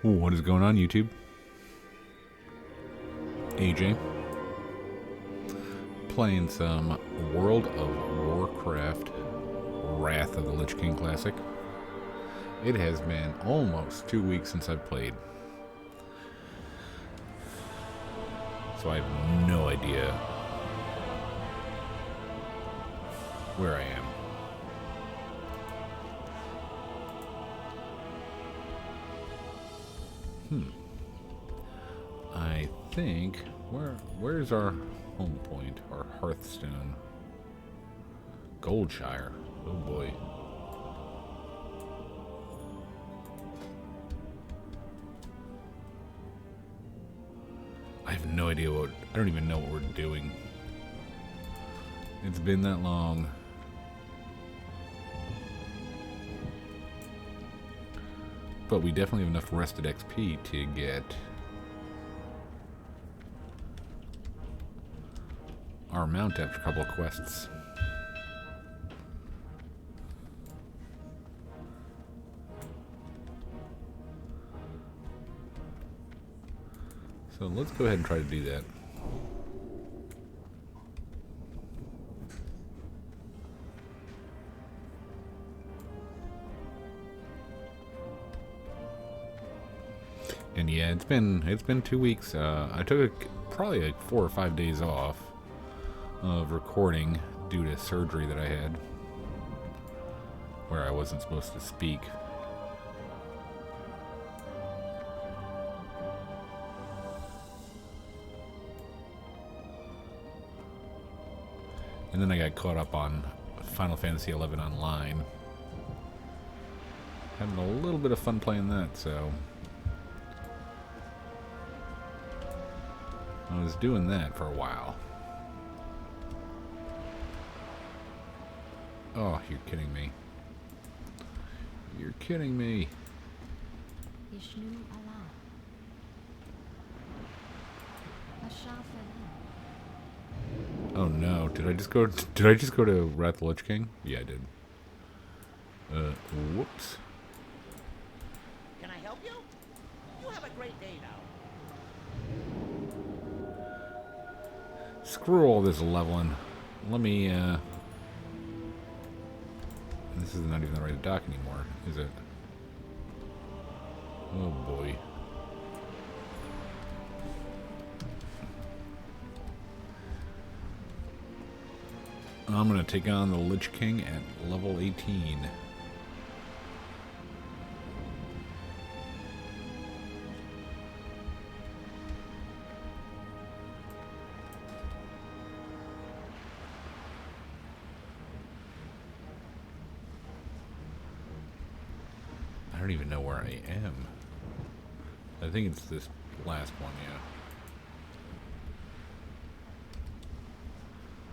What is going on, YouTube? AJ. Playing some World of Warcraft Wrath of the Lich King Classic. It has been almost 2 weeks since I've played. So I have no idea where I am. I think where's our home point? Our Hearthstone. Goldshire. Oh boy. I have no idea I don't even know what we're doing. It's been that long. But we definitely have enough rested XP to get our mount after a couple of quests. So let's go ahead and try to do that. And yeah, it's been 2 weeks. I took probably like 4 or 5 days off of recording due to surgery that I had, where I wasn't supposed to speak. And then I got caught up on Final Fantasy XI Online. Having a little bit of fun playing that, so I was doing that for a while. Oh, you're kidding me. You're kidding me. Oh no, did I just go to Wrath of the Lich King? Yeah, I did. Whoops. Can I help you? You have a great day now. Screw all this leveling. Let me, this is not even the right dock anymore, is it? Oh boy. I'm gonna take on the Lich King at level 18. I don't even know where I am. I think it's this last one, yeah.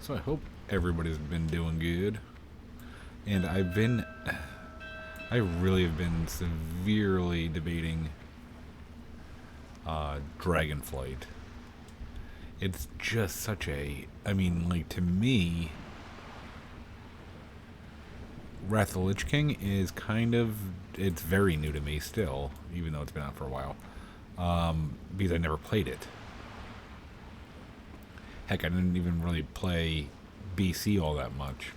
So I hope everybody's been doing good. And I really have been severely debating Dragonflight. It's just such a, I mean, like, to me, Wrath of the Lich King is kind of, it's very new to me still, even though it's been out for a while, because I never played it. Heck, I didn't even really play BC all that much.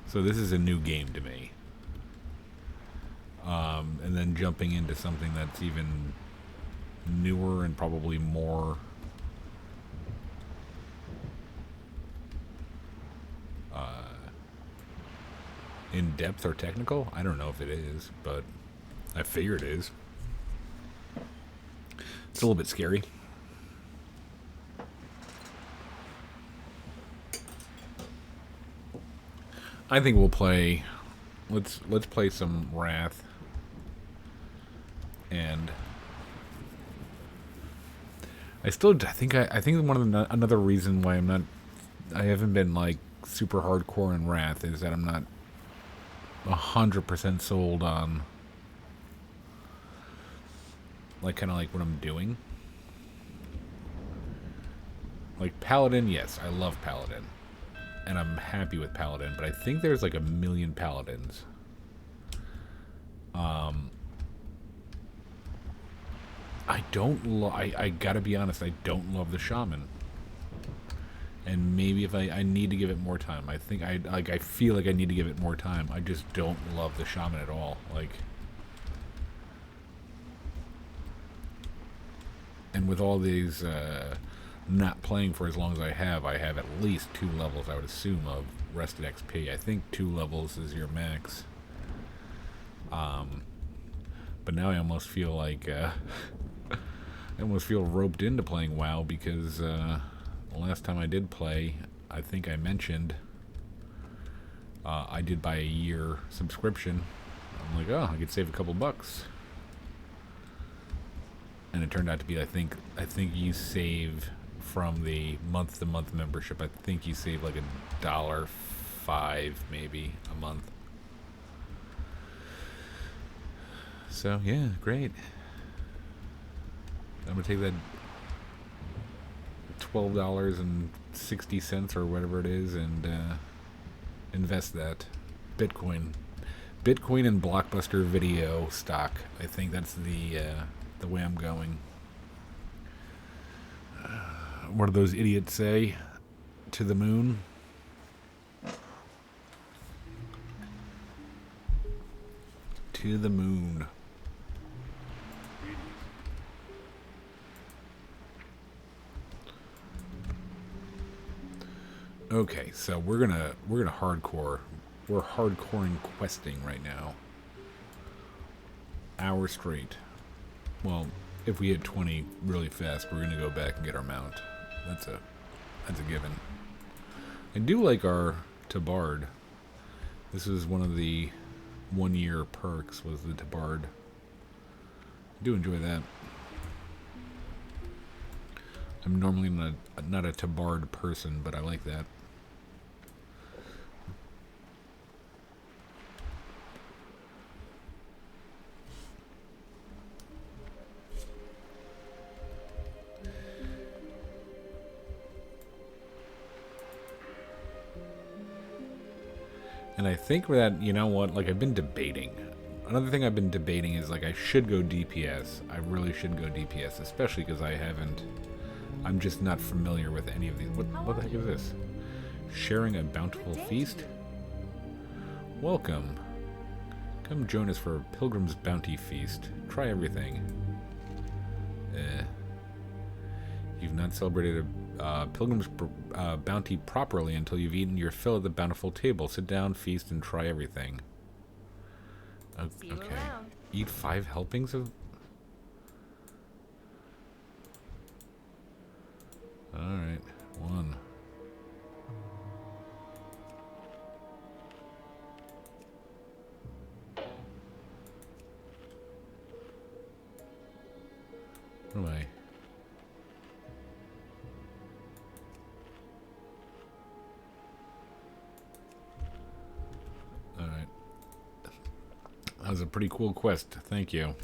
So this is a new game to me. And then jumping into something that's even newer and probably more in depth or technical. I don't know if it is, but I figure it is. It's a little bit scary. I think we'll play. Let's play some Wrath. And I think one of another reason why I haven't been like super hardcore in Wrath is that I'm not 100% sold on like kind of like what I'm doing. Like, Paladin, yes, I love Paladin. And I'm happy with Paladin, but I think there's like a million Paladins. I don't I gotta be honest, I don't love the Shaman. And maybe if I need to give it more time. I think I feel like I need to give it more time. I just don't love the Shaman at all. Like, and with all these not playing for as long as I have at least 2 levels, I would assume, of rested XP. I think 2 levels is your max. But now I almost feel like I almost feel roped into playing WoW because the last time I did play, I think I mentioned I did buy a year subscription. I'm like, oh, I could save a couple bucks. And it turned out to be, I think you save from the month-to-month membership. I think you save like $1.05 maybe a month. So yeah, great. I'm gonna take that $12.60 or whatever it is and invest that Bitcoin and Blockbuster Video stock. I think that's the way I'm going. What do those idiots say? To the moon? To the moon. Okay, so we're gonna hardcore. We're hardcoring questing right now. Hour straight. Well, if we hit 20 really fast, we're gonna go back and get our mount. That's a given. I do like our Tabard. This is one of the 1-year perks, was the Tabard. I do enjoy that. I'm normally not a Tabard person, but I like that. And I think that, you know what, like, I've been debating. Another thing I've been debating is, like, I should go DPS. I really should go DPS, especially because I'm just not familiar with any of these. What the heck is this? Sharing a bountiful feast? Welcome. Come join us for a Pilgrim's Bounty Feast. Try everything. You've not celebrated a Pilgrim's Bounty properly until you've eaten your fill at the bountiful table. Sit down, feast, and try everything. Okay. Eat 5 helpings of... Alright. 1. What am I? Alright. That was a pretty cool quest. Thank you.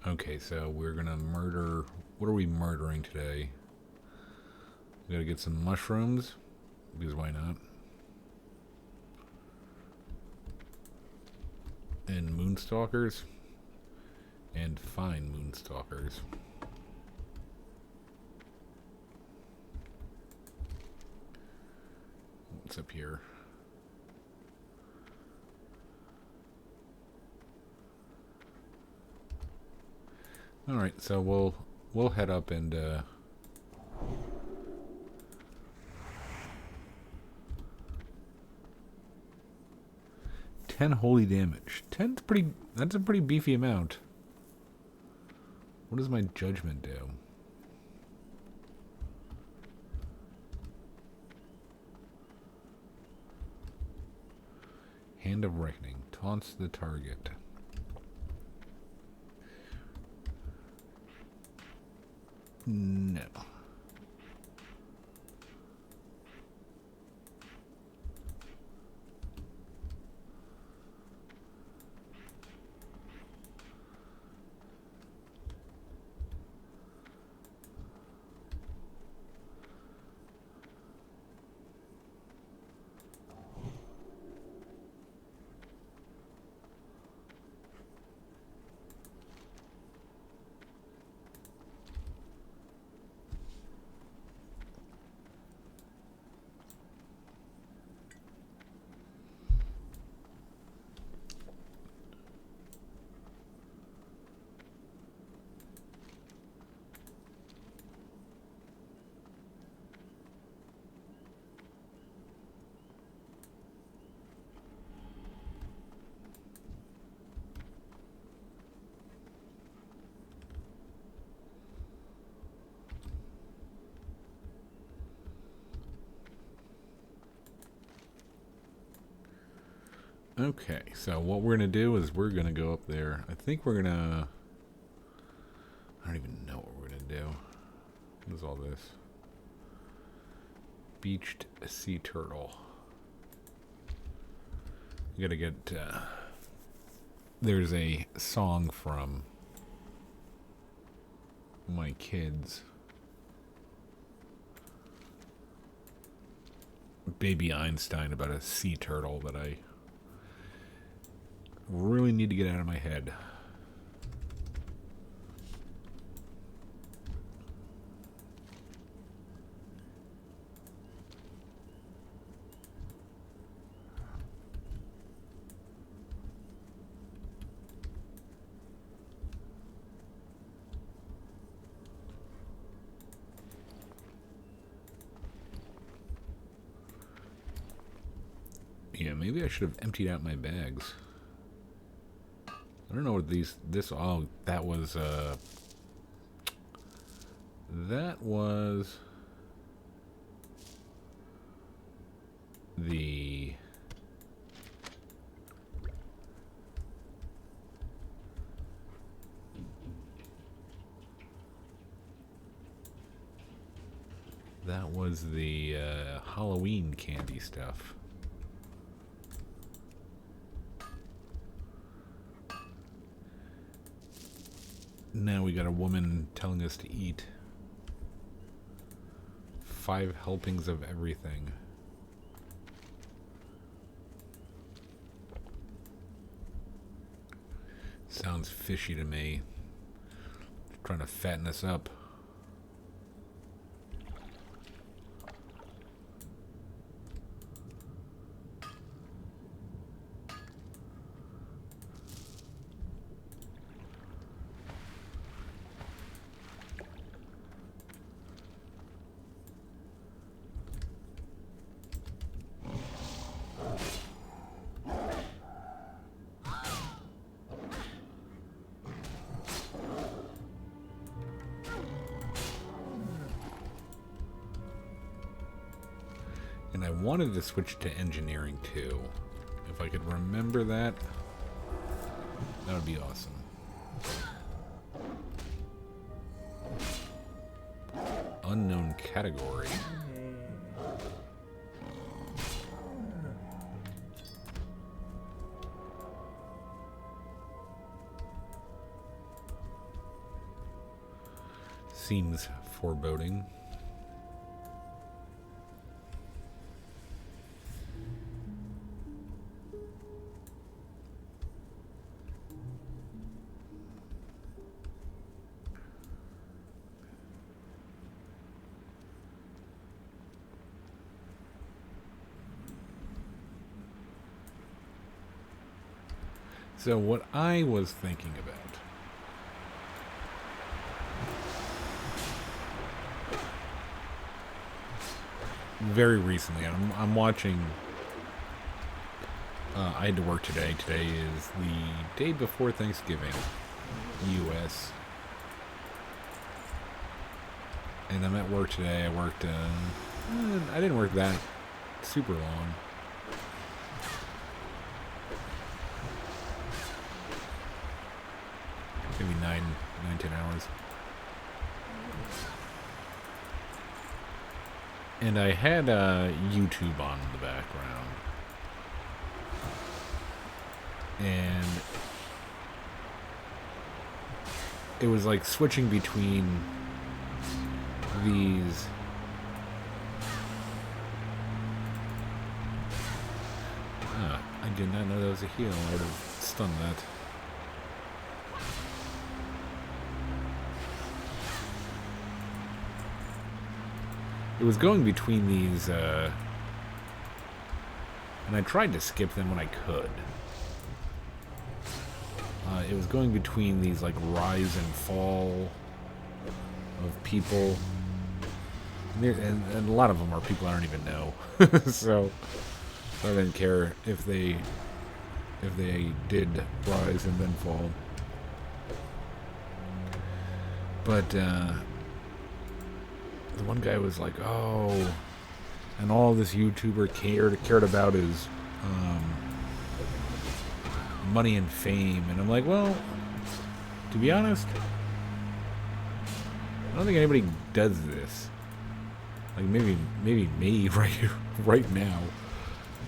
Okay, so we're gonna murder... What are we murdering today? We gotta get some mushrooms, because why not? And moonstalkers. And fine moonstalkers. What's up here? Alright, so we'll head up and 10 holy damage. 10's pretty, that's a pretty beefy amount. What does my judgment do? Hand of Reckoning. Taunts the target. No. Okay, so what we're gonna do is we're gonna go up there. I think we're gonna... I don't even know what we're gonna do. What is all this? Beached sea turtle. You gotta get... there's a song from my kids. Baby Einstein about a sea turtle that I really need to get out of my head. Yeah, maybe I should have emptied out my bags. I don't know what oh, that was the Halloween candy stuff. Now we got a woman telling us to eat 5 helpings of everything. Sounds fishy to me. Trying to fatten us up. And I wanted to switch to engineering too. If I could remember that, that would be awesome. Unknown category. Seems foreboding. So what I was thinking about, very recently, I'm watching, I had to work today. Today is the day before Thanksgiving, U.S. And I'm at work today. I worked, I didn't work that super long. maybe 10 hours. And I had YouTube on in the background. And it was like switching between these. I did not know that was a heal. I would have stunned that. It was going between these, and I tried to skip them when I could. It was going between these, like, rise and fall of people. And a lot of them are people I don't even know. So I didn't care if they did rise and then fall. But the one guy was like, "Oh," and all this YouTuber cared about is money and fame, and I'm like, well, to be honest, I don't think anybody does this. Like maybe me right now.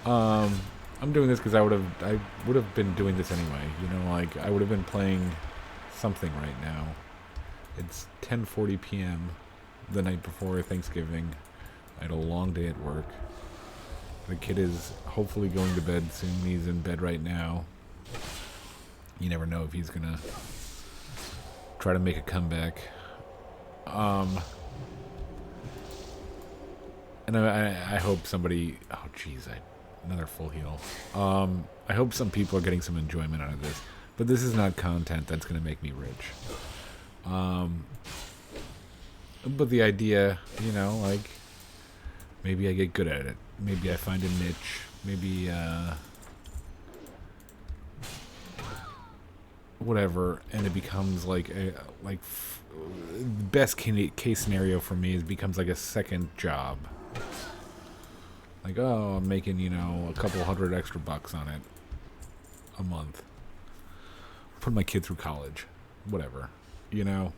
I'm doing this because I would have been doing this anyway. You know, like I would have been playing something right now. It's 10:40 p.m. the night before Thanksgiving. I had a long day at work. The kid is hopefully going to bed soon. He's in bed right now. You never know if he's gonna try to make a comeback. And I hope somebody. Oh, jeez, another full heal. I hope some people are getting some enjoyment out of this. But this is not content that's gonna make me rich. But the idea, you know, like maybe I get good at it. Maybe I find a niche. Maybe whatever, and it becomes like the best case scenario for me is becomes like a second job. Like, oh, I'm making, you know, a couple $100 extra on it a month. Put my kid through college, whatever, you know.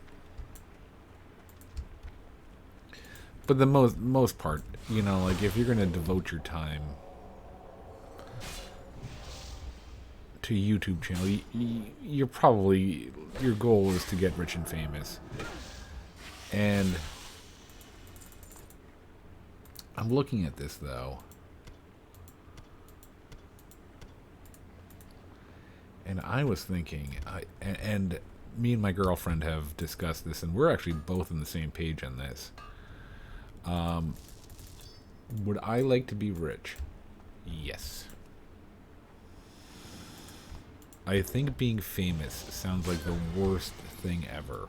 But the most part, you know, like if you're gonna devote your time to a YouTube channel, you're probably, your goal is to get rich and famous. And I'm looking at this though, and I was thinking, and me and my girlfriend have discussed this, and we're actually both on the same page on this. Would I like to be rich? Yes. I think being famous sounds like the worst thing ever.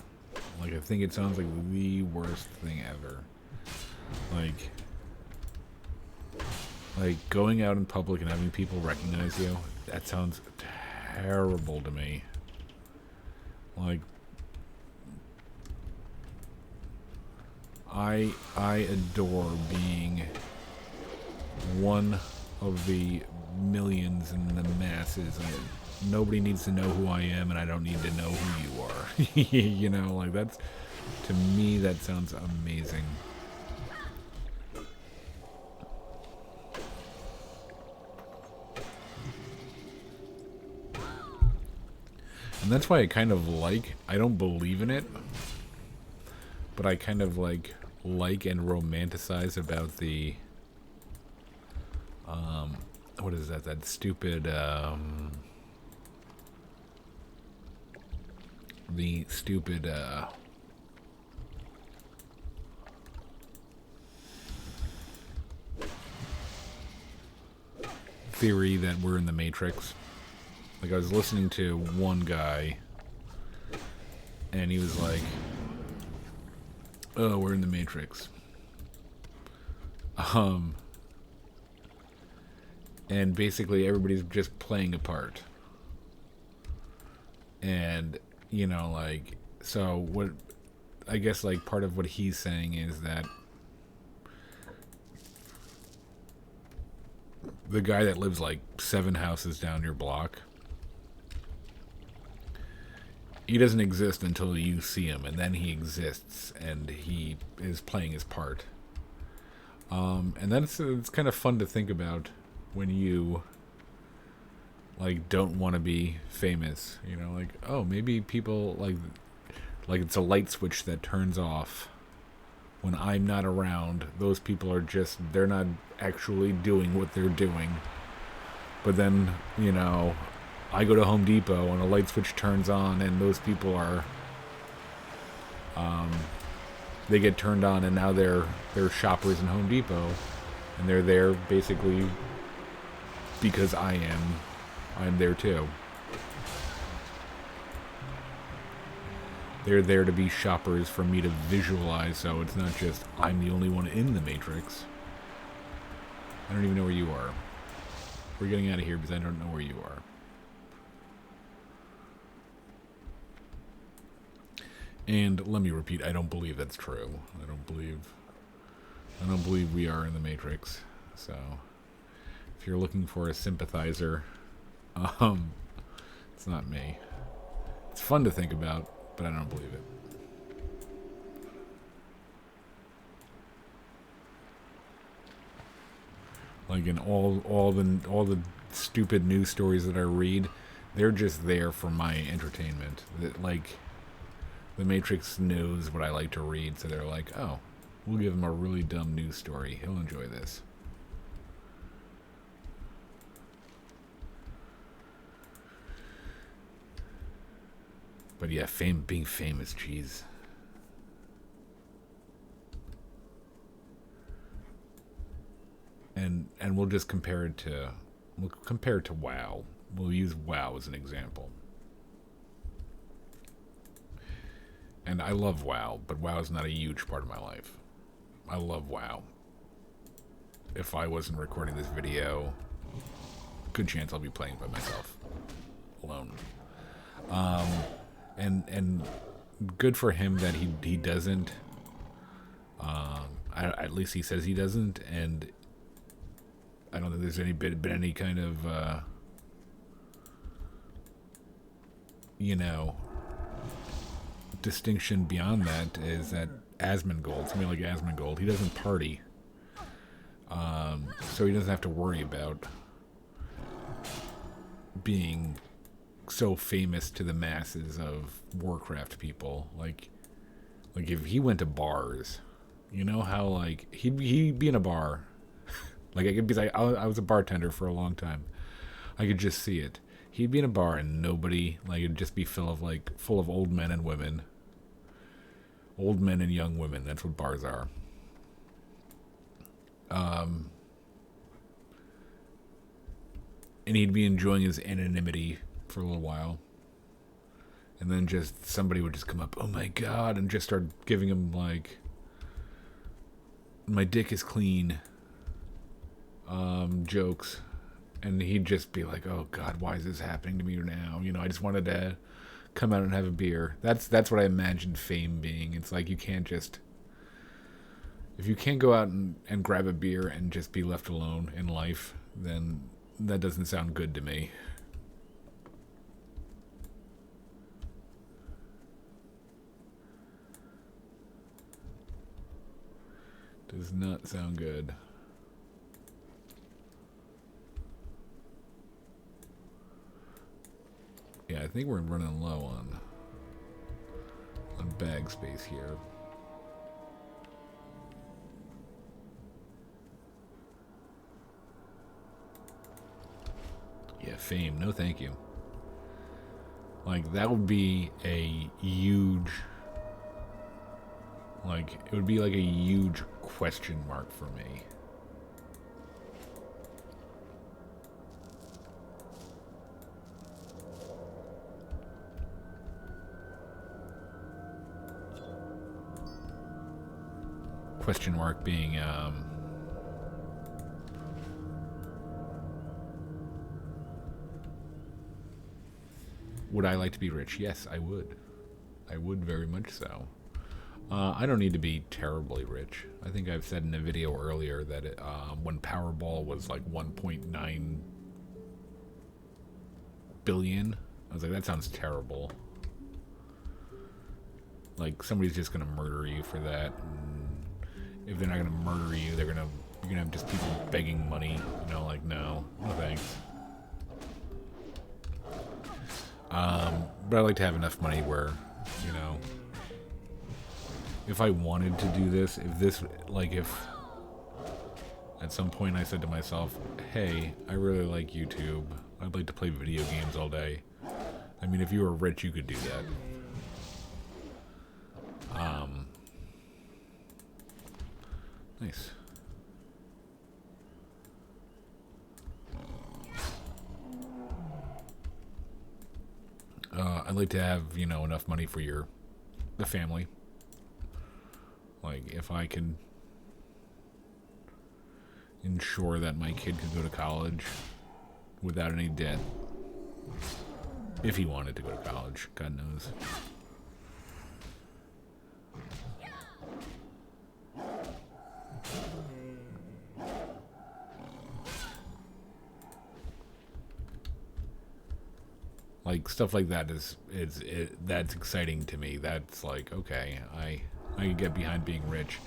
Like, I think it sounds like the worst thing ever. Like going out in public and having people recognize you, that sounds terrible to me. Like, I adore being one of the millions and the masses. Nobody needs to know who I am, and I don't need to know who you are. You know, like that's, to me, that sounds amazing. And that's why I kind of I don't believe in it, but I kind of like and romanticize about the, what is that? That stupid, the stupid, theory that we're in the Matrix. Like, I was listening to one guy, and he was like, "Oh, we're in the Matrix." And basically everybody's just playing a part. And, you know, like, so what, I guess, like, part of what he's saying is that the guy that lives, like, 7 houses down your block, he doesn't exist until you see him, and then he exists, and he is playing his part. And that's it's kind of fun to think about when you like don't want to be famous. You know, like, oh, maybe people like it's a light switch that turns off when I'm not around. Those people are just, they're not actually doing what they're doing. But then, you know, I go to Home Depot and a light switch turns on, and those people are, they get turned on, and now they're shoppers in Home Depot, and they're there basically because I'm there too. They're there to be shoppers for me to visualize, so it's not just I'm the only one in the Matrix. I don't even know where you are. We're getting out of here because I don't know where you are. And let me repeat, I don't believe that's true. I don't believe we are in the Matrix. So if you're looking for a sympathizer, it's not me. It's fun to think about, but I don't believe it. Like in all the stupid news stories that I read, they're just there for my entertainment. Like, the Matrix knows what I like to read, so they're like, oh, we'll give him a really dumb news story. He'll enjoy this. But yeah, being famous, jeez. And we'll just compare it to WoW. We'll use WoW as an example. And I love WoW, but WoW is not a huge part of my life. I love WoW. If I wasn't recording this video, good chance I'll be playing by myself, alone. And good for him that he doesn't. At least he says he doesn't, and I don't think there's been any kind of distinction beyond that. Is that Asmongold, somebody like Asmongold, he doesn't party, so he doesn't have to worry about being so famous to the masses of Warcraft people. Like if he went to bars, you know how like he'd be in a bar. Like I could be like, I was a bartender for a long time. I could just see it. He'd be in a bar and nobody, like, it'd just be full of old men and women. Old men and young women. That's what bars are. And he'd be enjoying his anonymity for a little while. And then just somebody would just come up, oh my god, and just start giving him like, my dick is clean. Jokes, and he'd just be like, oh god, why is this happening to me now? You know, I just wanted to come out and have a beer. That's what I imagined fame being. It's like, you can't just, if you can't go out and grab a beer and just be left alone in life, then that doesn't sound good to me. Does not sound good. Yeah, I think we're running low on bag space here. Yeah, fame. No, thank you. Like, that would be a huge... Like, it would be like a huge question mark for me. Question mark being, would I like to be rich? Yes, I would. I would very much so. I don't need to be terribly rich. I think I've said in a video earlier that when Powerball was like 1.9 billion, I was like, that sounds terrible. like somebody's just gonna murder you for that. And if they're not gonna murder you, you're gonna have just people begging money. You know, like no thanks. But I like to have enough money where, you know, if I wanted to do this, if at some point I said to myself, hey, I really like YouTube, I'd like to play video games all day. I mean, if you were rich, you could do that. Nice. I'd like to have, you know, enough money for the family. Like, if I could ensure that my kid could go to college without any debt. If he wanted to go to college, God knows. Like stuff like that that's exciting to me. That's like, okay, I can get behind being rich.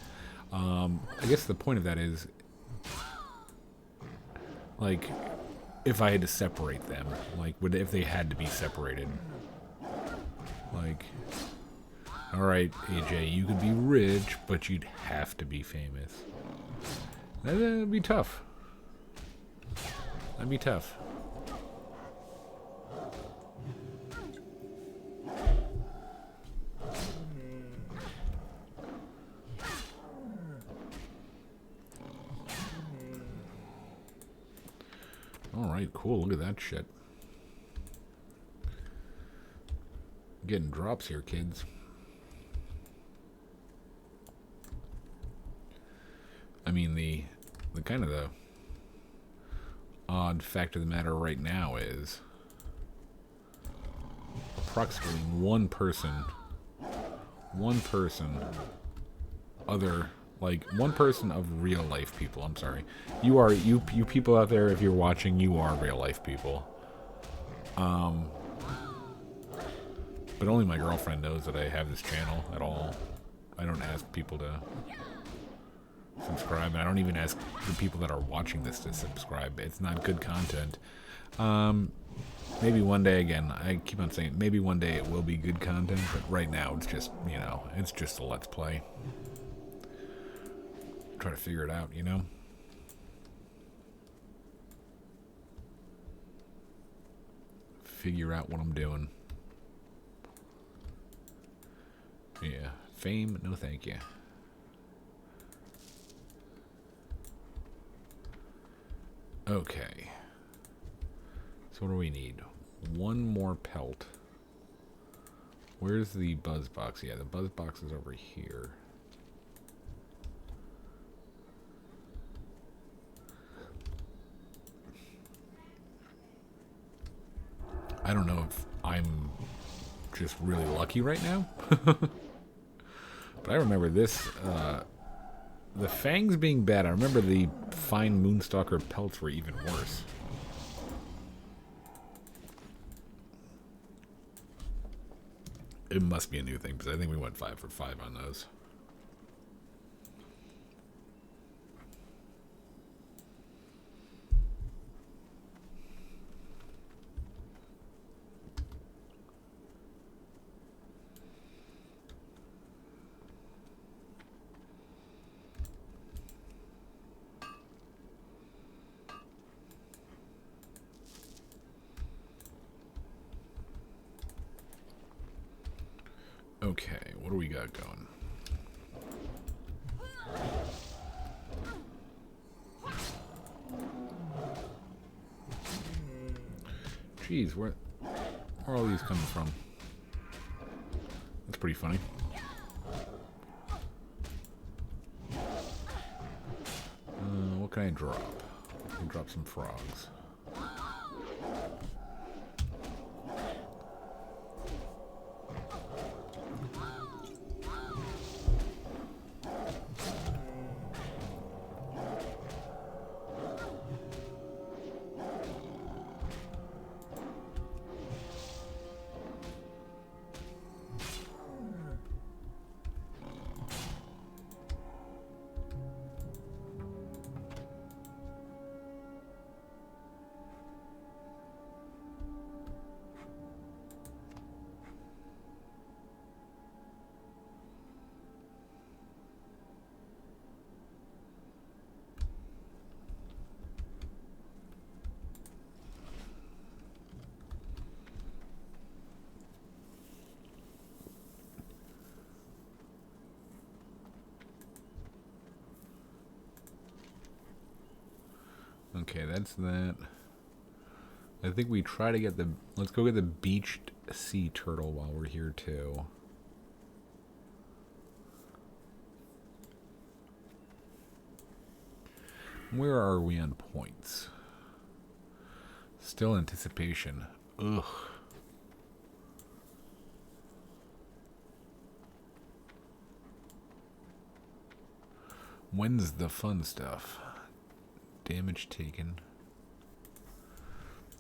I guess the point of that is, like, if I had to separate them, like, if they had to be separated, like, all right, AJ, you could be rich, but you'd have to be famous. That'd be tough. That'd be tough. Alright, cool. Look at that shit. Getting drops here, kids. I mean, the kind of the odd fact of the matter right now is approximately one person of real life people. I'm sorry. You people out there, if you're watching, you are real life people. But only my girlfriend knows that I have this channel at all. I don't ask people to subscribe, and I don't even ask the people that are watching this to subscribe. It's not good content. Maybe one day, again, I keep on saying maybe one day it will be good content, but right now it's just, you know, it's just a let's play. Try to figure it out, you know? Figure out what I'm doing. Yeah. Fame? No thank you. Okay. So what do we need? One more pelt. Where's the buzz box? Yeah, the buzz box is over here. I don't know if I'm just really lucky right now. But I remember this, the fangs being bad. I remember the fine Moonstalker pelts were even worse. It must be a new thing, because I think we went 5 for 5 on those. Okay, what do we got going? Jeez, where are all these coming from? That's pretty funny. What can I drop? I can drop some frogs. that's that. I think we try to get the... Let's go get the beached sea turtle while we're here, too. Where are we on points? Still anticipation. Ugh. When's the fun stuff? Damage taken.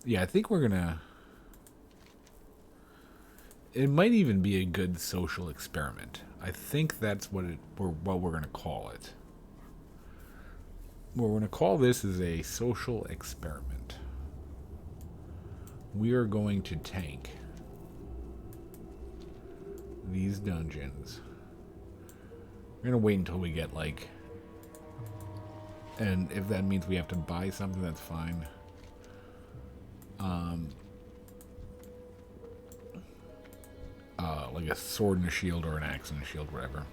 Yeah, I think we're gonna... It might even be a good social experiment. I think that's what we're gonna call it. What we're gonna call this is a social experiment. We are going to tank these dungeons. We're gonna wait until we get like... And if that means we have to buy something, that's fine. Like a sword and a shield or an axe and a shield, whatever.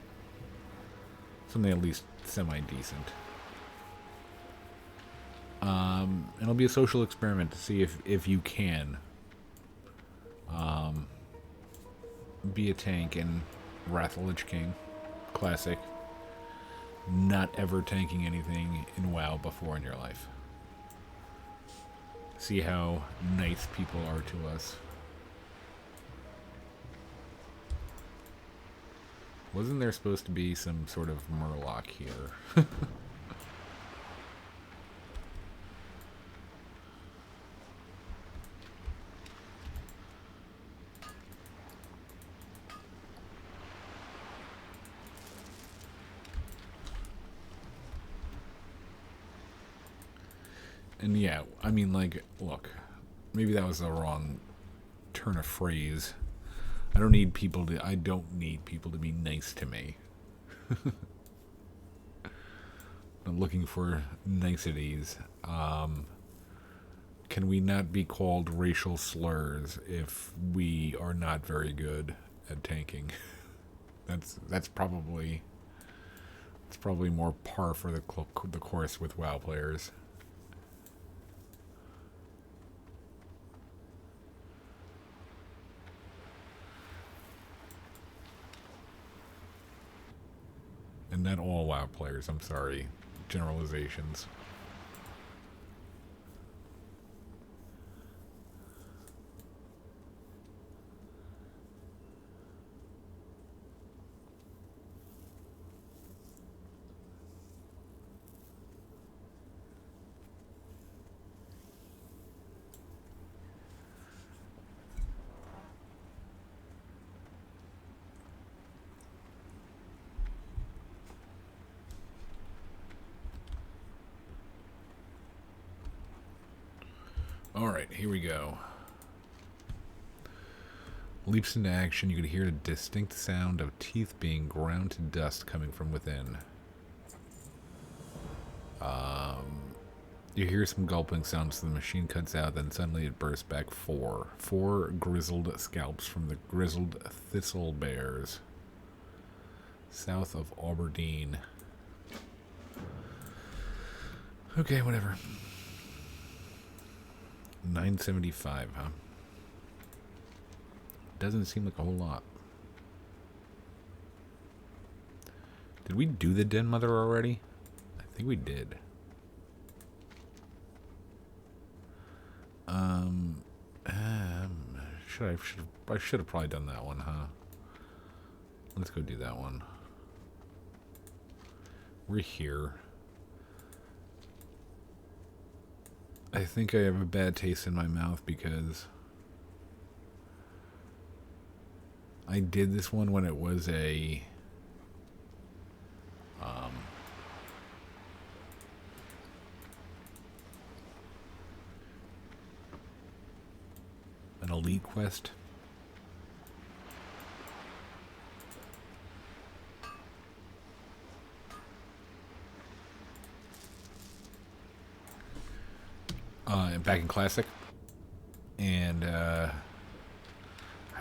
Something at least semi-decent. It'll be a social experiment to see if you can be a tank in Wrath of the Lich King. Classic. Not ever tanking anything in WoW before in your life. See how nice people are to us. Wasn't there supposed to be some sort of murloc here? And yeah, I mean, like, look, maybe that was the wrong turn of phrase. I don't need people to be nice to me. I'm looking for niceties. Can we not be called racial slurs if we are not very good at tanking? That's probably more par for the course with WoW players. And not all WoW players, I'm sorry. Generalizations. Alright, here we go. Leaps into action. You could hear a distinct sound of teeth being ground to dust coming from within. You hear some gulping sounds, so the machine cuts out, then suddenly it bursts back. Four grizzled scalps from the grizzled thistle bears. South of Aberdeen. Okay, whatever. 975, huh? Doesn't seem like a whole lot. Did we do the Den Mother already? I think we did. I should have probably done that one, huh? Let's go do that one. We're here. I think I have a bad taste in my mouth because I did this one when it was an elite quest. Back in Classic, and I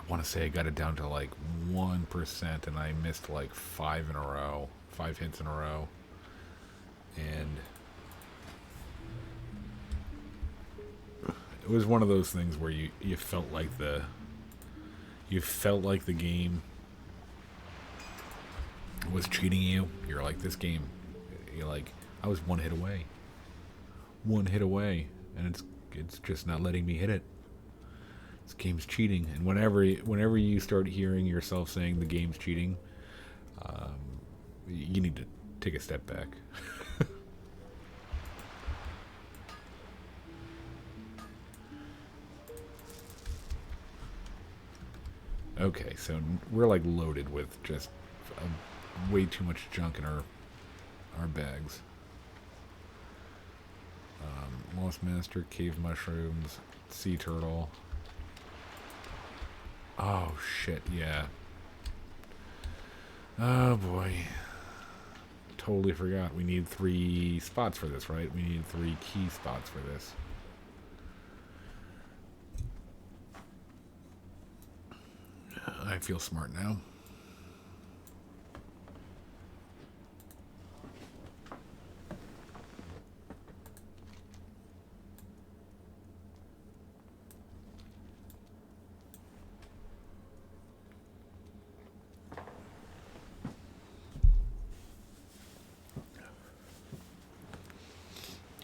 want to say I got it down to like 1%, and I missed like 5 hits in a row, and was one of those things where you felt like the game was cheating you. You're like, this game, you're like, I was one hit away, and it's just not letting me hit it. This game's cheating. And whenever you start hearing yourself saying the game's cheating, you need to take a step back. Okay, so we're like loaded with just way too much junk in our bags. Lost Master, Cave Mushrooms, Sea Turtle. Oh shit, yeah. Oh boy. Totally forgot. We need 3 spots for this, right? We need 3 key spots for this. I feel smart now.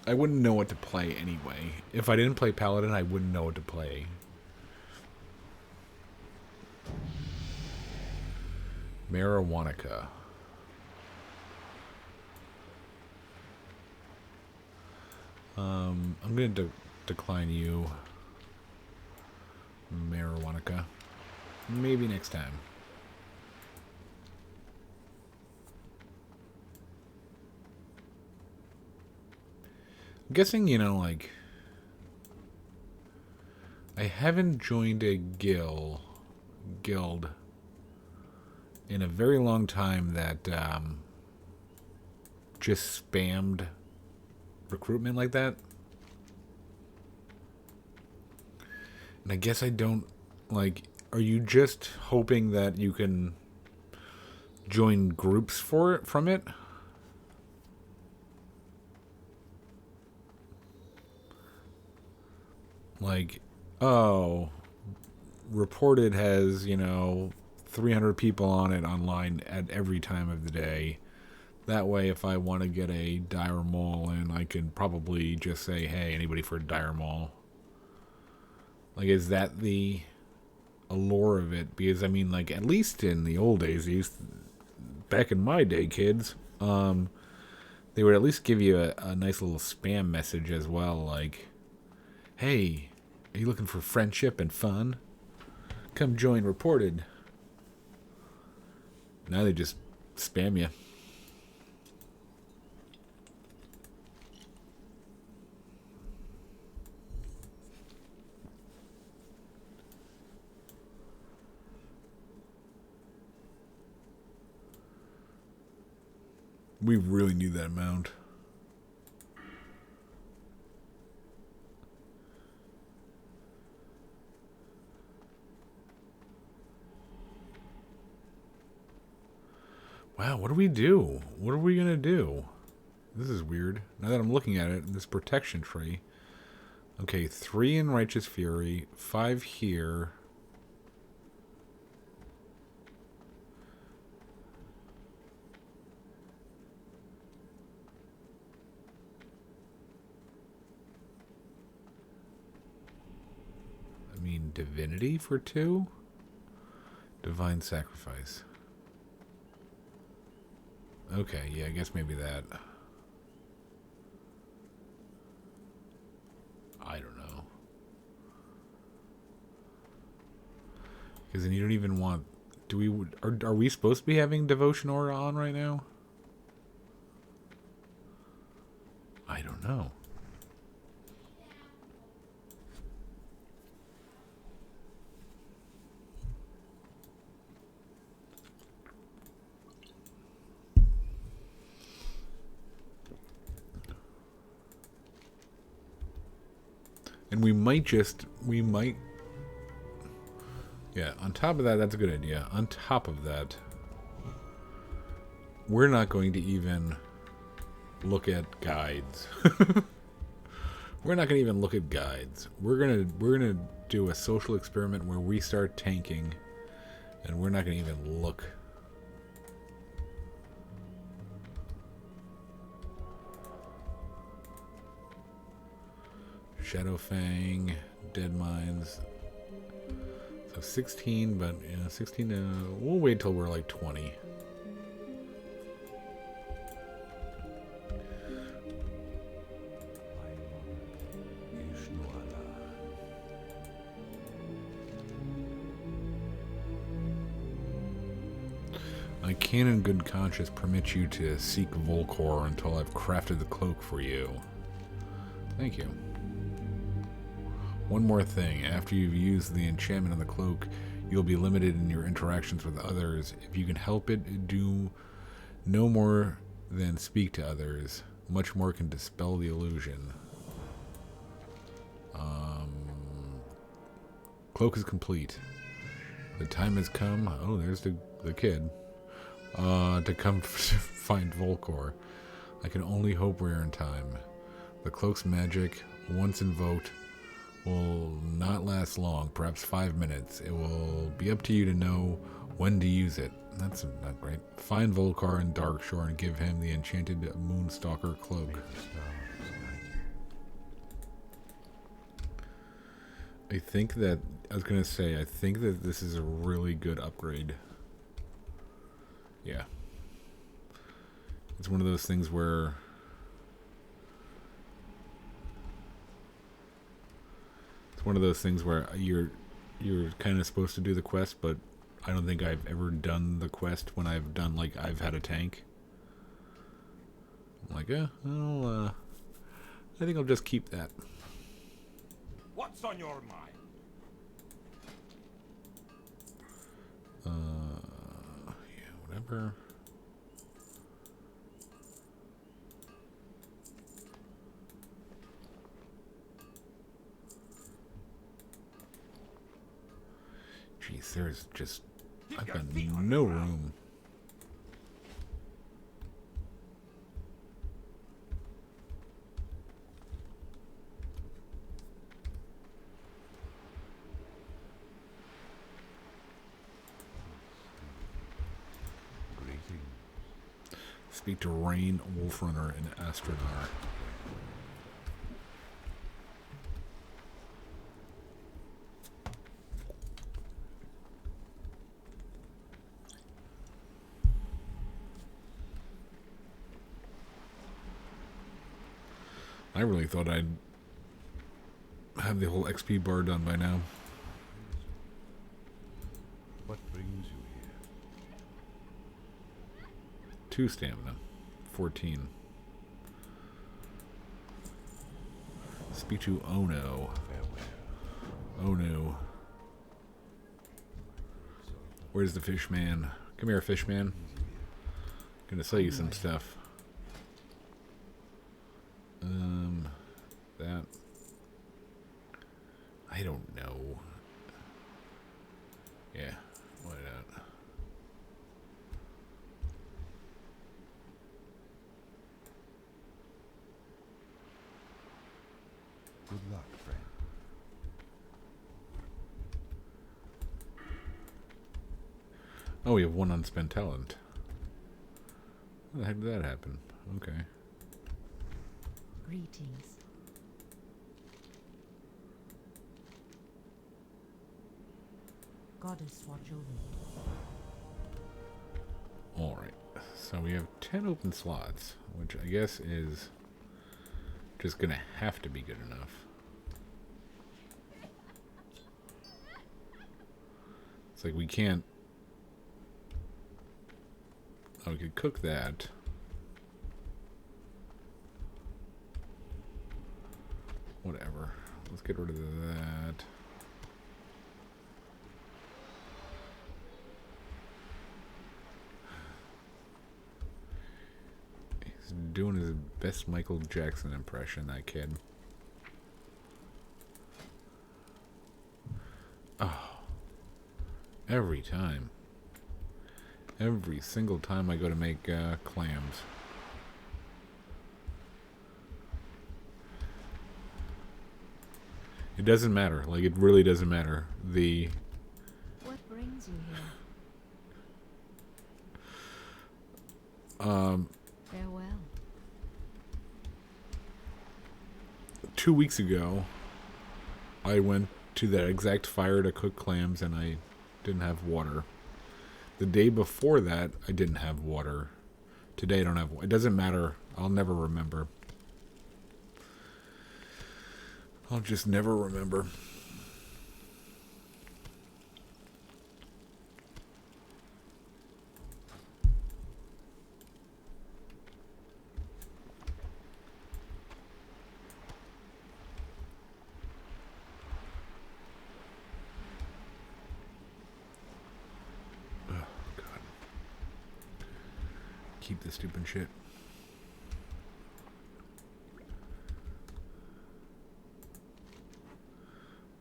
I wouldn't know what to play anyway. If I didn't play Paladin, I wouldn't know what to play. Marijuanica. I'm going to decline you. Marijuanica. Maybe next time. I'm guessing, like, I haven't joined a guild in a very long time that just spammed recruitment like that. And I guess I don't, like, are you just hoping that you can join groups from it? Like, oh, reported has, 300 people on it online at every time of the day. That way, if I want to get a dire mall in, I can probably just say, hey, anybody for a dire mall? Like, is that the allure of it? Because, I mean, like, at least in the old days, back in my day, kids, they would at least give you a nice little spam message as well, like, hey, are you looking for friendship and fun? Come join Reported. Now they just spam you. We really need that amount. Wow, what do we do? What are we going to do? This is weird. Now that I'm looking at it, this protection tree. Okay, 3 in Righteous Fury, 5 here. I mean, Divinity for 2? Divine Sacrifice. Okay, yeah, I guess maybe that. I don't know. Because then you don't even want... Are we supposed to be having Devotion Aura on right now? I don't know. And we might... Yeah, on top of that, that's a good idea. On top of that, we're not going to even look at guides. We're not gonna even look at guides. We're gonna do a social experiment where we start tanking, and we're not gonna even look. Shadowfang, Dead Mines. So 16, but 16. We'll wait till we're like 20. I can in good conscience permit you to seek Volcor until I've crafted the cloak for you. Thank you. One more thing. After you've used the enchantment on the cloak, you'll be limited in your interactions with others. If you can help it, do no more than speak to others. Much more can dispel the illusion. Cloak is complete. The time has come. Oh, there's the kid. To come find Volcor. I can only hope we're in time. The cloak's magic, once invoked, will not last long, perhaps 5 minutes. It will be up to you to know when to use it. That's not great. Find Volcor in Darkshore and give him the enchanted Moonstalker cloak. I think that this is a really good upgrade. Yeah. It's one of those things where you're kind of supposed to do the quest, but I don't think I've ever done the quest when I've had a tank. I'm like, I think I'll just keep that. What's on your mind? Yeah, whatever. Jeez, there's just... I've got no room. Speak to Rain, Wolfrunner, and Astronar. I really thought I'd have the whole XP bar done by now. What brings you here? 2 stamina. 14. Speak to Ono. Farewell. Ono. Where's the fish man? Come here, fish man. Gonna sell you some stuff. That. I don't know. Yeah, why not? Good luck, friend. Oh, we have 1 unspent talent. How the heck did that happen? Okay. Greetings. Goddess watch over you. Alright. So we have 10 open slots, which I guess is just gonna have to be good enough. It's like we can't... Oh, we could cook that. Whatever. Let's get rid of that. He's doing his best Michael Jackson impression, that kid. Oh. Every time. Every single time I go to make clams. doesn't matter. Like, it really doesn't matter. What brings you here? Farewell. 2 weeks ago, I went to that exact fire to cook clams, and I didn't have water. The day before that, I didn't have water. Today, I don't have water. It doesn't matter. I'll never remember. I'll just never remember. Keep the stupid shit.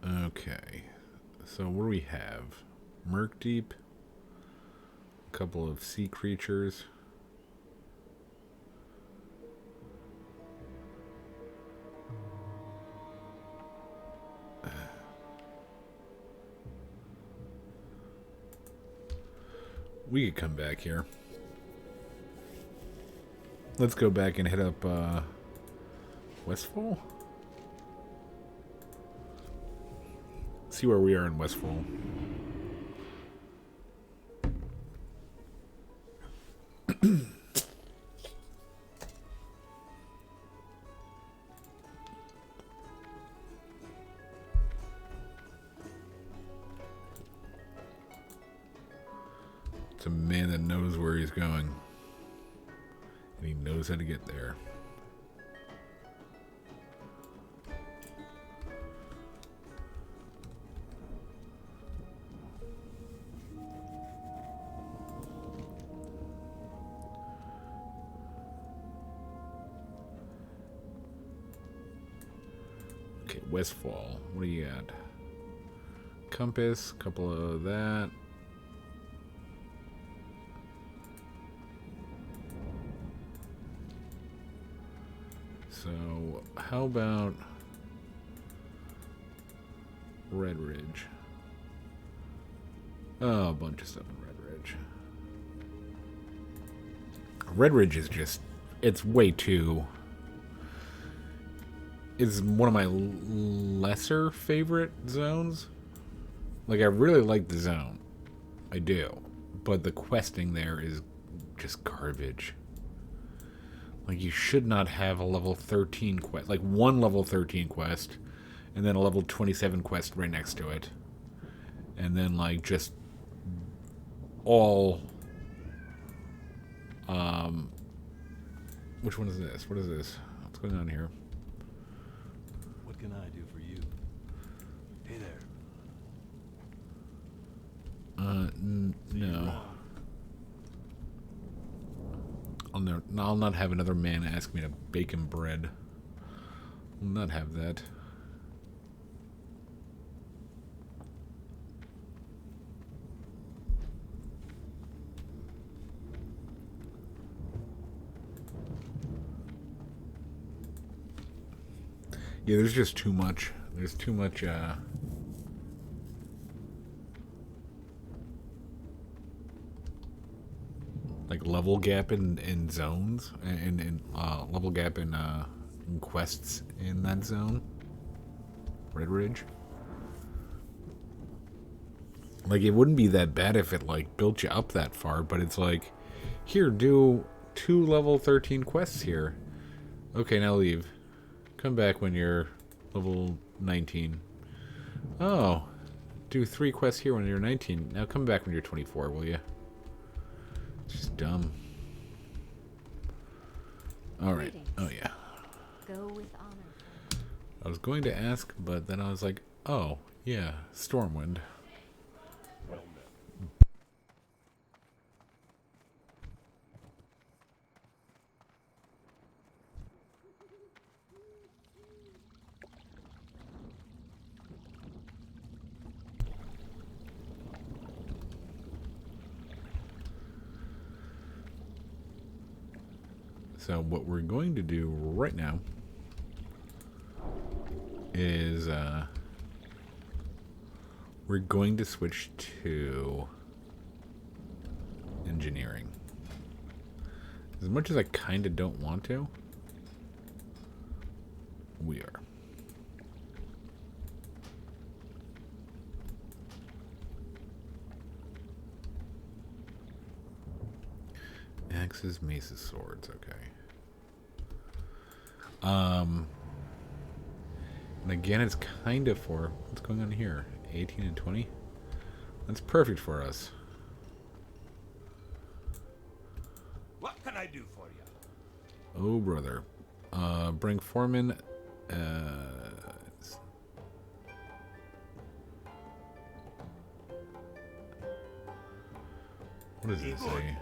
Okay. So what do we have? Murk Deep. A couple of sea creatures. We could come back here. Let's go back and hit up Westfall. See where we are in Westfall. It's a man that knows where he's going. And he knows how to get there. Okay, Westfall. What do you got? Compass, couple of that. So, how about Red Ridge? Oh, a bunch of stuff in Red Ridge. Red Ridge is just, it's way too, it's one of my lesser favorite zones. Like, I really like the zone. I do. But the questing there is just garbage. Like, you should not have a level 13 quest. Like, one level 13 quest, and then a level 27 quest right next to it. And then, like, just all... Which one is this? What is this? What's going on here? What can I do for you? Hey there. No. I'll not have another man ask me to bake him bread. I'll not have that. Yeah, there's just too much. There's too much, like level gap in zones and level gap in quests in that zone. Red Ridge. Like, it wouldn't be that bad if it like built you up that far, but it's like, here, do 2 level 13 quests here. Okay, now leave. Come back when you're level 19. Oh, do 3 quests here when you're 19. Now come back when you're 24, will you? It's just dumb. Alright. Oh, yeah. Go with honor. I was going to ask, but then I was like, oh, yeah, Stormwind. Well met. So what we're going to do right now is We're going to switch to engineering. As much as I kind of don't want to, we are. Axes, maces, swords, okay. And again, it's kind of for, what's going on here? 18 and 20? That's perfect for us. What can I do for you? Oh, brother. Bring foreman, what does it say?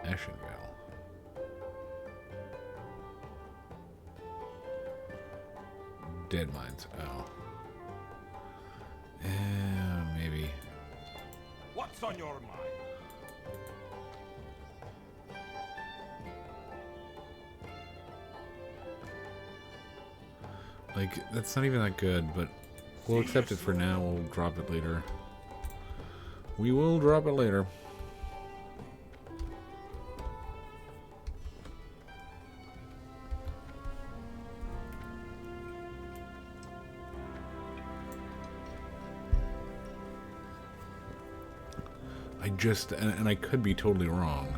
Ashenvale. Dead mines. Oh. Maybe. What's on your mind? Like, that's not even that good, but we'll accept it for now. We'll drop it later. We will drop it later. And I could be totally wrong,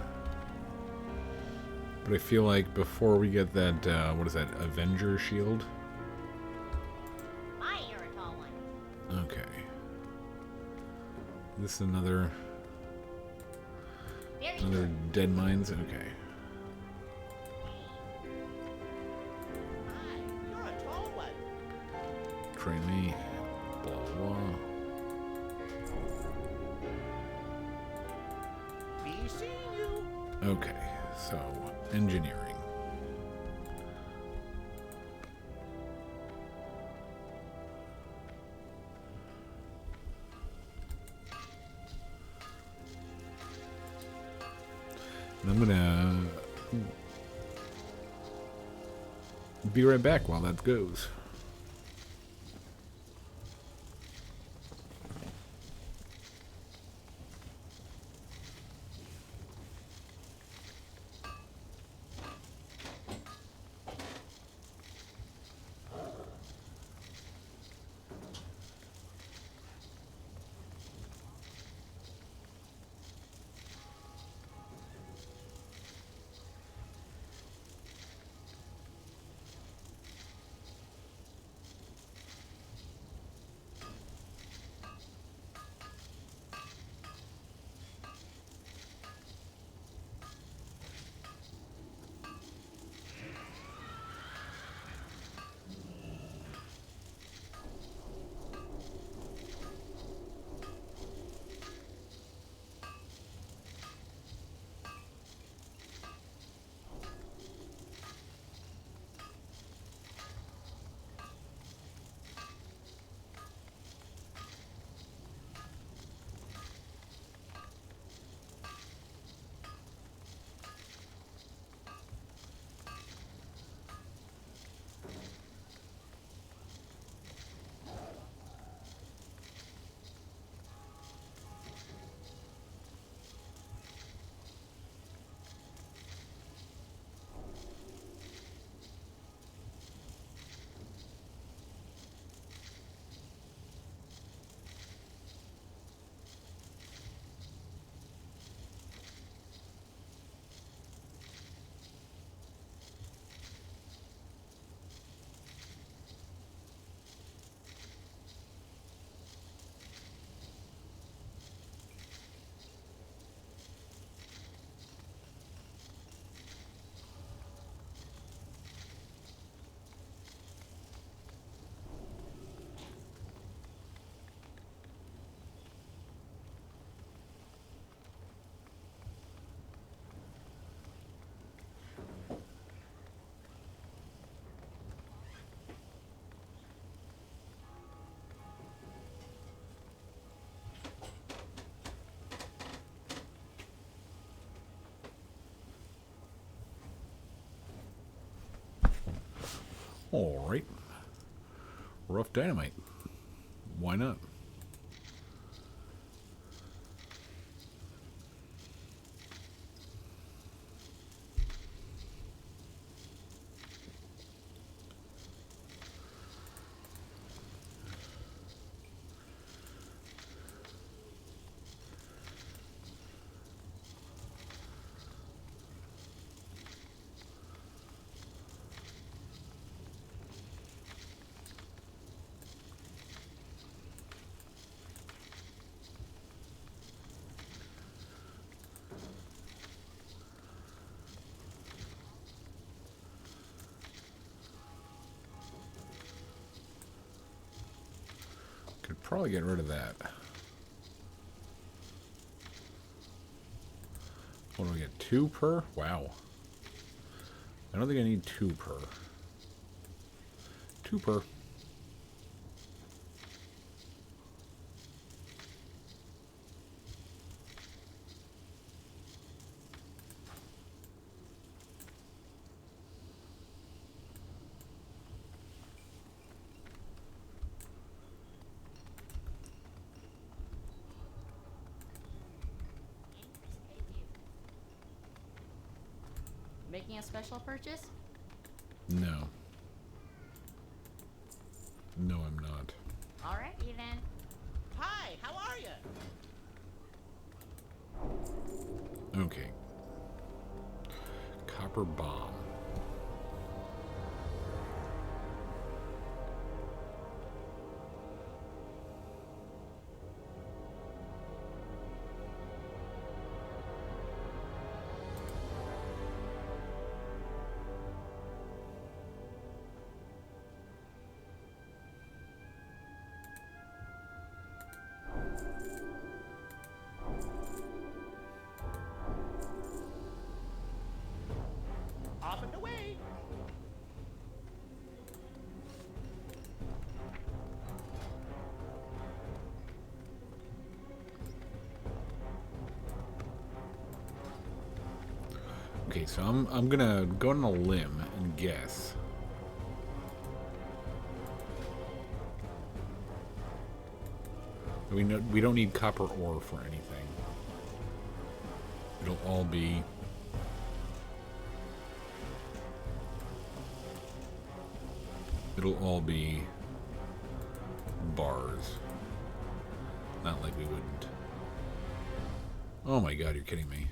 but I feel like before we get that, what is that, Avenger shield? My ear a tall one. Okay. This is another Very dead mines. Okay. Hi, you're a tall one. Train me. Blah blah. Be seeing you. Okay, so engineering. And I'm gonna be right back while that goes. Alright. Rough dynamite. Why not? Could probably get rid of that. What do we get? 2 per? Wow. I don't think I need 2 per. 2 per. Making a special purchase? No. No, I'm not. Alrighty then. Hi, how are you? Okay. Copper bomb. Off and away. Okay, so I'm gonna go on a limb and guess. We don't need copper ore for anything. It'll all be bars. Not like we wouldn't. Oh my god, you're kidding me.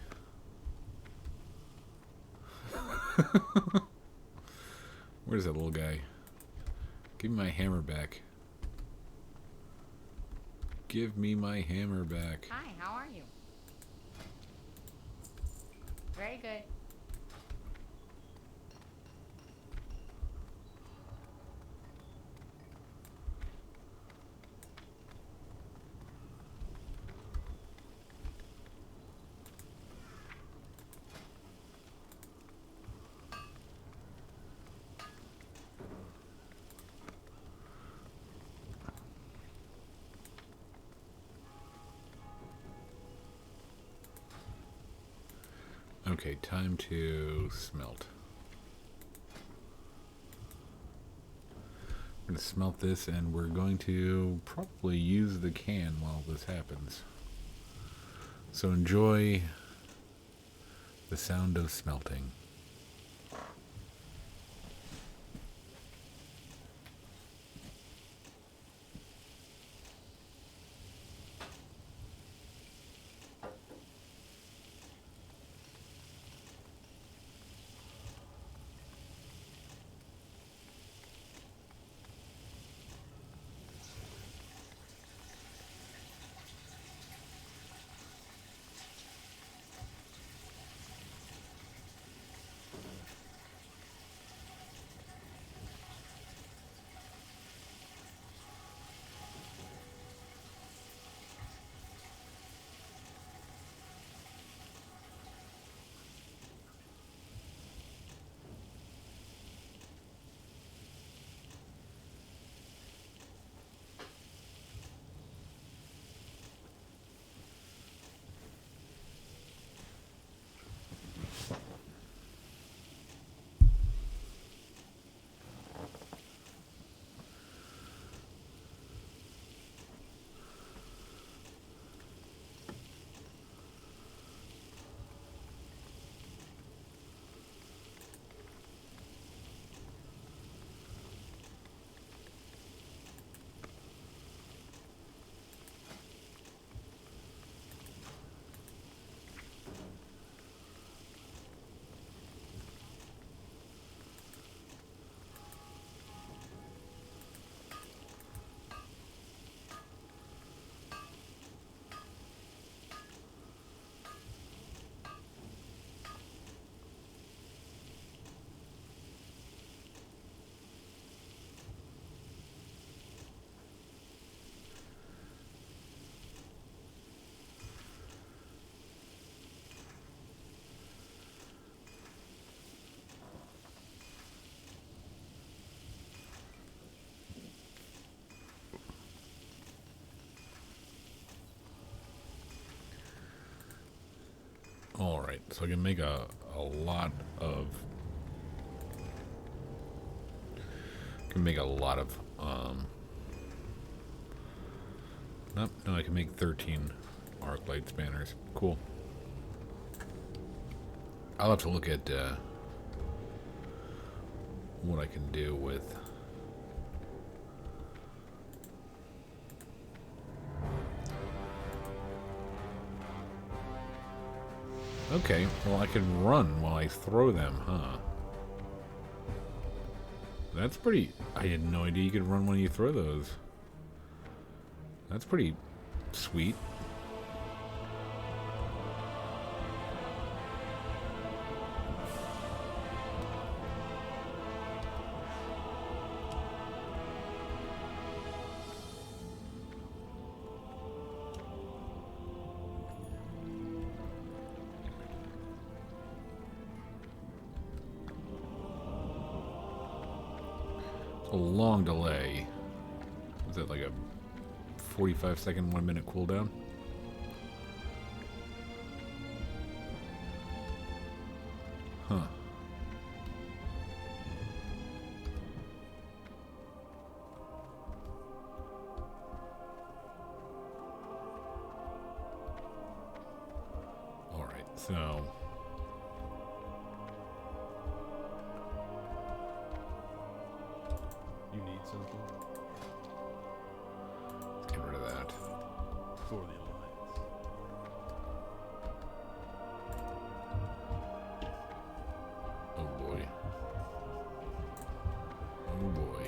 Where's that little guy? Give me my hammer back. Give me my hammer back. Hi, how are you? Very good. Okay, time to smelt. We're going to smelt this, and we're going to probably use the can while this happens. So enjoy the sound of smelting. Alright, so I can make a lot of... Nope, no, I can make 13 arc light spanners. Cool. I'll have to look at what I can do with... Okay, well I can run while I throw them, huh? That's pretty... I had no idea you could run when you throw those. That's pretty sweet. A long delay. Was that like a 45-second, 1-minute cooldown? Huh. Alright, so... You need something? Let's get rid of that. For the Alliance. Oh boy. Oh boy.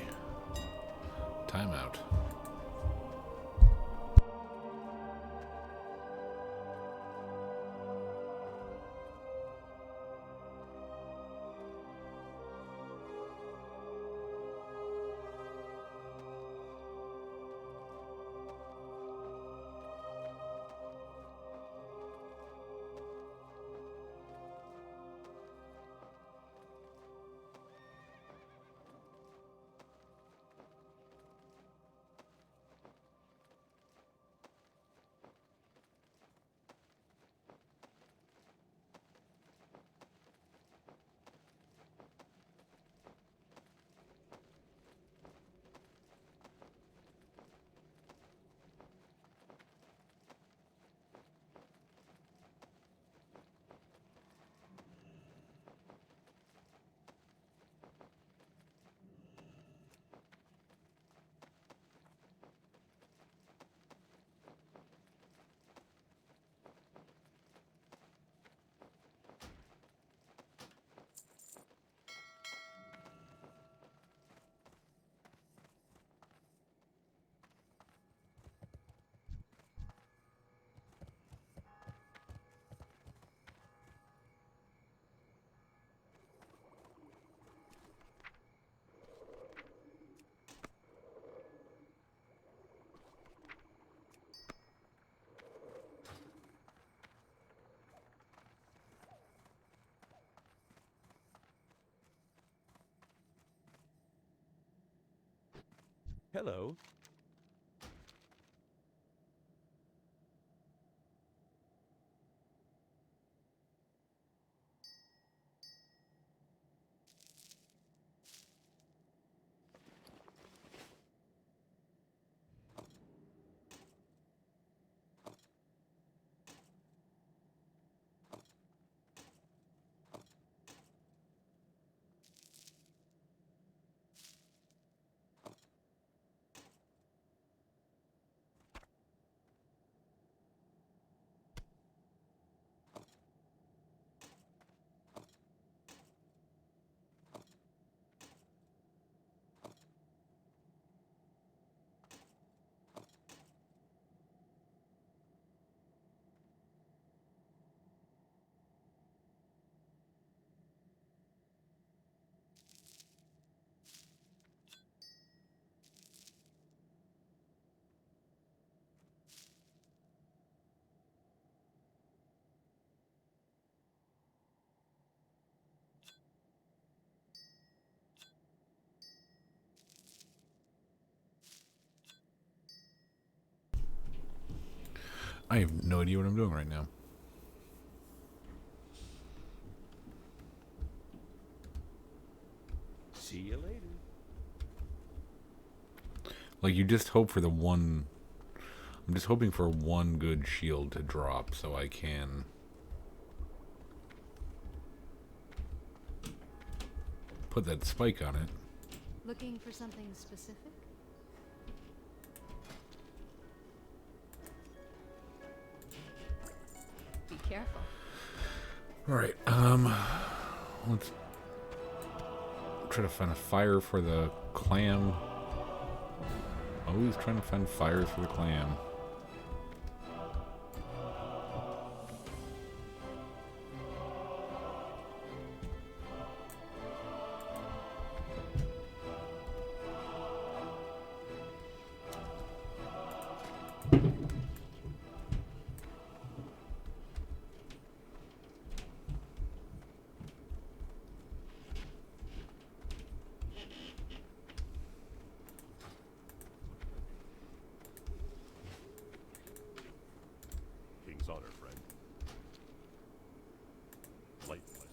Timeout. Hello. I have no idea what I'm doing right now. Like, you just hope for the one... I'm just hoping for one good shield to drop so I can... put that spike on it. Looking for something specific? Be careful. Alright, let's try to find a fire for the clam. Always trying to find fires for the clam. King's honor, friend. Light bless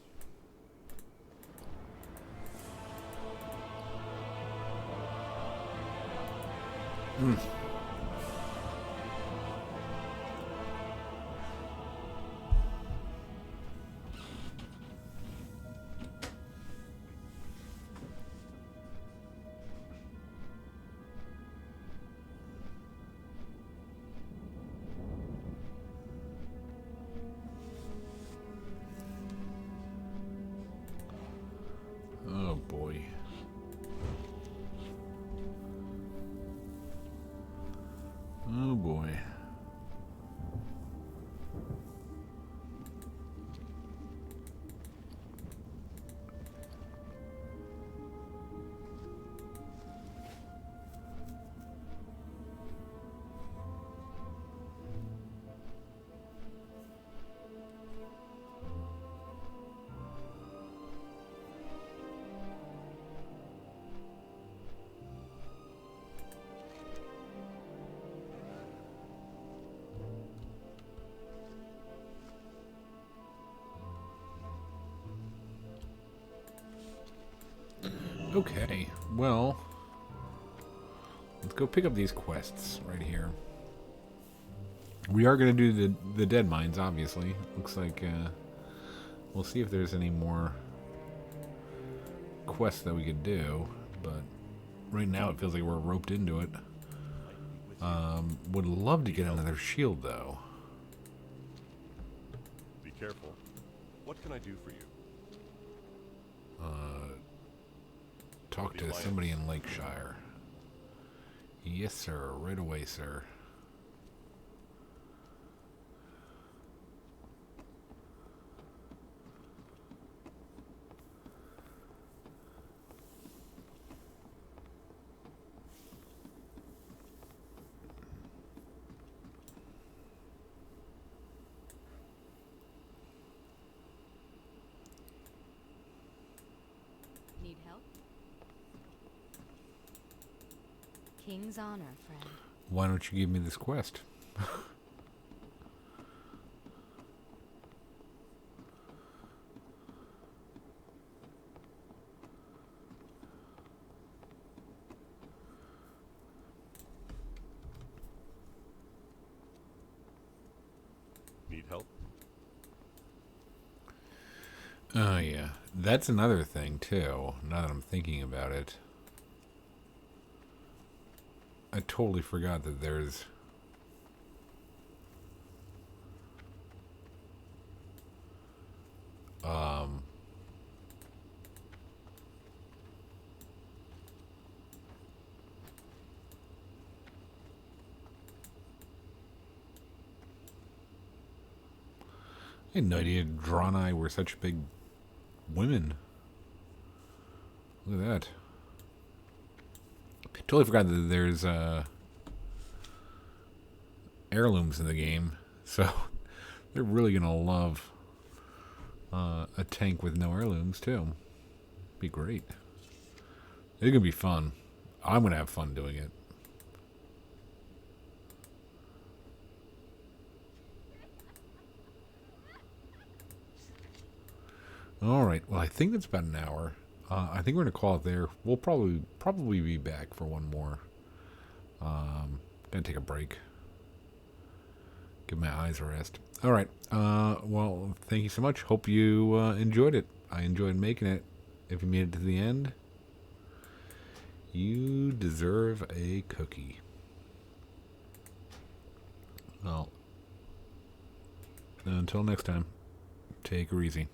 you. Oh boy. Oh boy. Okay, well, let's go pick up these quests right here. We are going to do the dead mines, obviously. Looks like we'll see if there's any more quests that we could do, but right now it feels like we're roped into it. Would love to get another shield, though. Be careful. What can I do for you? Talk to somebody in Lakeshire. Yes, sir. Right away, sir. Need help? King's honor, friend. Why don't you give me this quest? Need help? Oh, yeah. That's another thing, too, now that I'm thinking about it. I totally forgot that there's... I had no idea Draenei were such big women. Look at that. Totally forgot that there's heirlooms in the game, so they're really gonna love a tank with no heirlooms too. Be great. It's gonna be fun. I'm gonna have fun doing it. All right. Well, I think that's about an hour. I think we're gonna call it there. We'll probably be back for one more. Gonna take a break. Give my eyes a rest. All right. Well, thank you so much. Hope you enjoyed it. I enjoyed making it. If you made it to the end, you deserve a cookie. Well, until next time, take her easy.